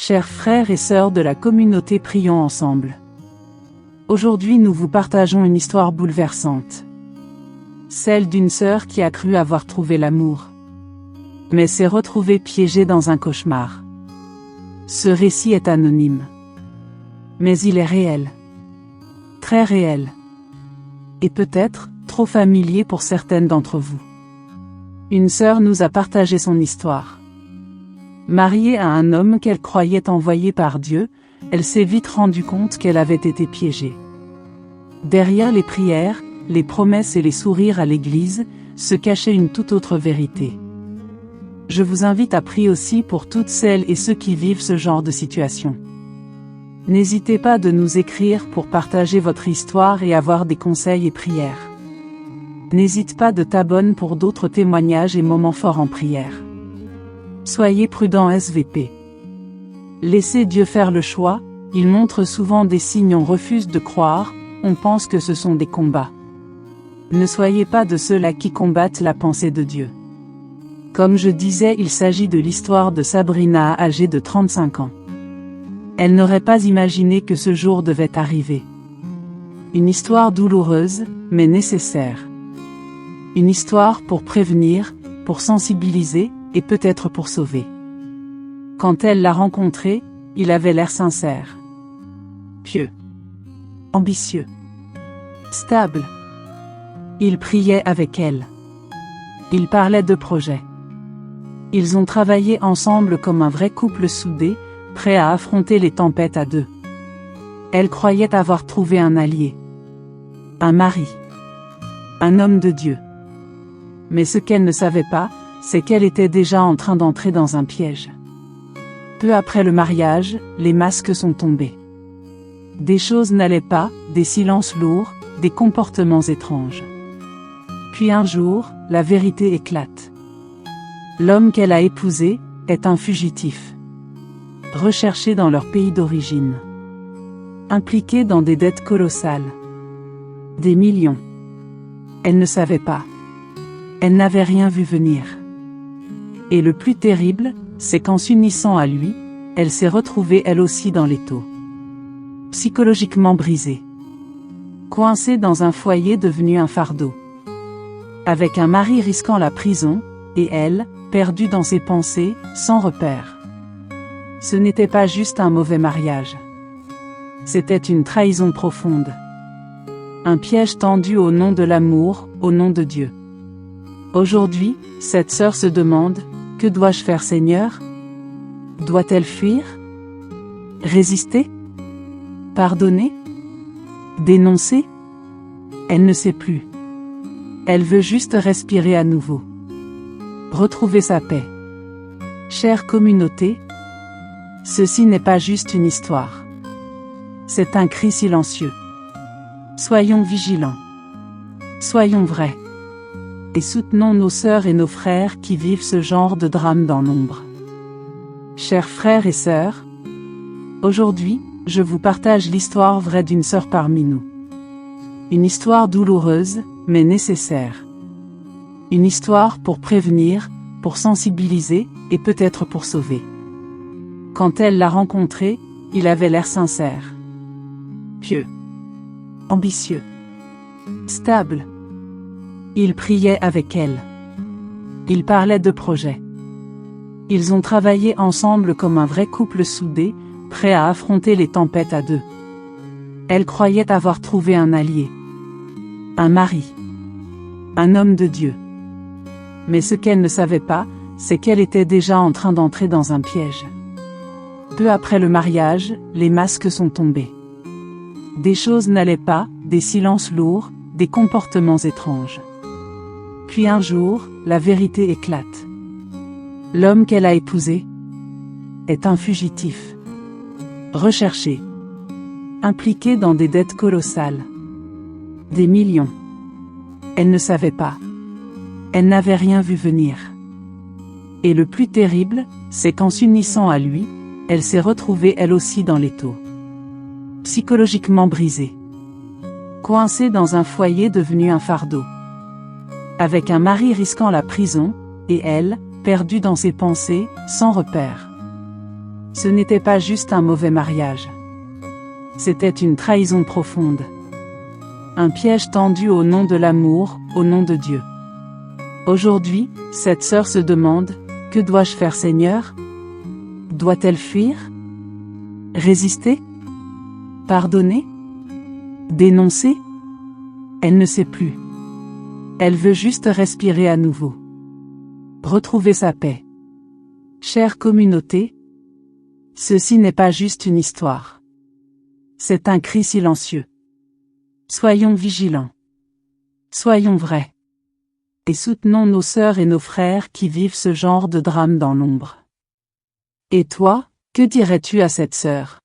Chers frères et sœurs de la communauté, prions ensemble. Aujourd'hui nous vous partageons une histoire bouleversante. Celle d'une sœur qui a cru avoir trouvé l'amour, mais s'est retrouvée piégée dans un cauchemar. Ce récit est anonyme, mais il est réel. Très réel. Et peut-être trop familier pour certaines d'entre vous. Une sœur nous a partagé son histoire. Mariée à un homme qu'elle croyait envoyé par Dieu, elle s'est vite rendue compte qu'elle avait été piégée. Derrière les prières, les promesses et les sourires à l'église, se cachait une toute autre vérité. Je vous invite à prier aussi pour toutes celles et ceux qui vivent ce genre de situation. N'hésitez pas de nous écrire pour partager votre histoire et avoir des conseils et prières. N'hésite pas de t'abonner pour d'autres témoignages et moments forts en prière. Soyez prudents SVP. Laissez Dieu faire le choix, il montre souvent des signes, on refuse de croire, on pense que ce sont des combats. Ne soyez pas de ceux-là qui combattent la pensée de Dieu. Comme je disais, il s'agit de l'histoire de Sabrina âgée de 35 ans. Elle n'aurait pas imaginé que ce jour devait arriver. Une histoire douloureuse, mais nécessaire. Une histoire pour prévenir, pour sensibiliser, et peut-être pour sauver. Quand elle l'a rencontré, il avait l'air sincère, pieux, ambitieux, stable. Il priait avec elle. Il parlait de projets. Ils ont travaillé ensemble comme un vrai couple soudé, prêt à affronter les tempêtes à deux. Elle croyait avoir trouvé un allié, un mari, un homme de Dieu. Mais ce qu'elle ne savait pas, c'est qu'elle était déjà en train d'entrer dans un piège. Peu après le mariage, les masques sont tombés. Des choses n'allaient pas, des silences lourds, des comportements étranges. Puis un jour, la vérité éclate. L'homme qu'elle a épousé est un fugitif, recherché dans leur pays d'origine, impliqué dans des dettes colossales, des millions. Elle ne savait pas. Elle n'avait rien vu venir. Et le plus terrible, c'est qu'en s'unissant à lui, elle s'est retrouvée elle aussi dans l'étau. Psychologiquement brisée. Coincée dans un foyer devenu un fardeau. Avec un mari risquant la prison, et elle, perdue dans ses pensées, sans repère. Ce n'était pas juste un mauvais mariage. C'était une trahison profonde. Un piège tendu au nom de l'amour, au nom de Dieu. Aujourd'hui, cette sœur se demande, que dois-je faire, Seigneur? Doit-elle fuir? Résister? Pardonner? Dénoncer? Elle ne sait plus. Elle veut juste respirer à nouveau. Retrouver sa paix. Chère communauté, ceci n'est pas juste une histoire. C'est un cri silencieux. Soyons vigilants. Soyons vrais. Et soutenons nos sœurs et nos frères qui vivent ce genre de drame dans l'ombre. Chers frères et sœurs, aujourd'hui, je vous partage l'histoire vraie d'une sœur parmi nous. Une histoire douloureuse, mais nécessaire. Une histoire pour prévenir, pour sensibiliser, et peut-être pour sauver. Quand elle l'a rencontré, il avait l'air sincère, pieux, ambitieux, stable. Il priait avec elle. Il parlait de projets. Ils ont travaillé ensemble comme un vrai couple soudé, prêt à affronter les tempêtes à deux. Elle croyait avoir trouvé un allié, un mari, un homme de Dieu. Mais ce qu'elle ne savait pas, c'est qu'elle était déjà en train d'entrer dans un piège. Peu après le mariage, les masques sont tombés. Des choses n'allaient pas, des silences lourds, des comportements étranges. Puis un jour, la vérité éclate. L'homme qu'elle a épousé est un fugitif, recherché, impliqué dans des dettes colossales, des millions. Elle ne savait pas. Elle n'avait rien vu venir. Et le plus terrible, c'est qu'en s'unissant à lui, elle s'est retrouvée elle aussi dans l'étau. Psychologiquement brisée. Coincée dans un foyer devenu un fardeau. Avec un mari risquant la prison, et elle, perdue dans ses pensées, sans repère. Ce n'était pas juste un mauvais mariage. C'était une trahison profonde. Un piège tendu au nom de l'amour, au nom de Dieu. Aujourd'hui, cette sœur se demande, que dois-je faire, Seigneur? Doit-elle fuir? Résister? Pardonner? Dénoncer? Elle ne sait plus. Elle veut juste respirer à nouveau. Retrouver sa paix. Chère communauté, ceci n'est pas juste une histoire. C'est un cri silencieux. Soyons vigilants. Soyons vrais. Et soutenons nos sœurs et nos frères qui vivent ce genre de drame dans l'ombre. Et toi, que dirais-tu à cette sœur?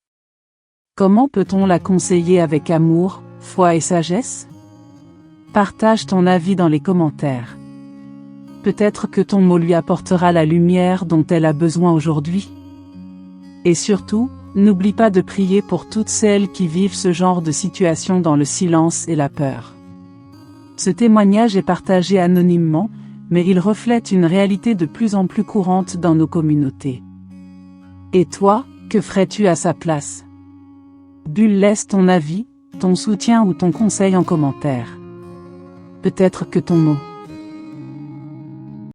Comment peut-on la conseiller avec amour, foi et sagesse? Partage ton avis dans les commentaires. Peut-être que ton mot lui apportera la lumière dont elle a besoin aujourd'hui. Et surtout, n'oublie pas de prier pour toutes celles qui vivent ce genre de situation dans le silence et la peur. Ce témoignage est partagé anonymement, mais il reflète une réalité de plus en plus courante dans nos communautés. Et toi, que ferais-tu à sa place? Bulle, laisse ton avis, ton soutien ou ton conseil en commentaire. Peut-être que ton mot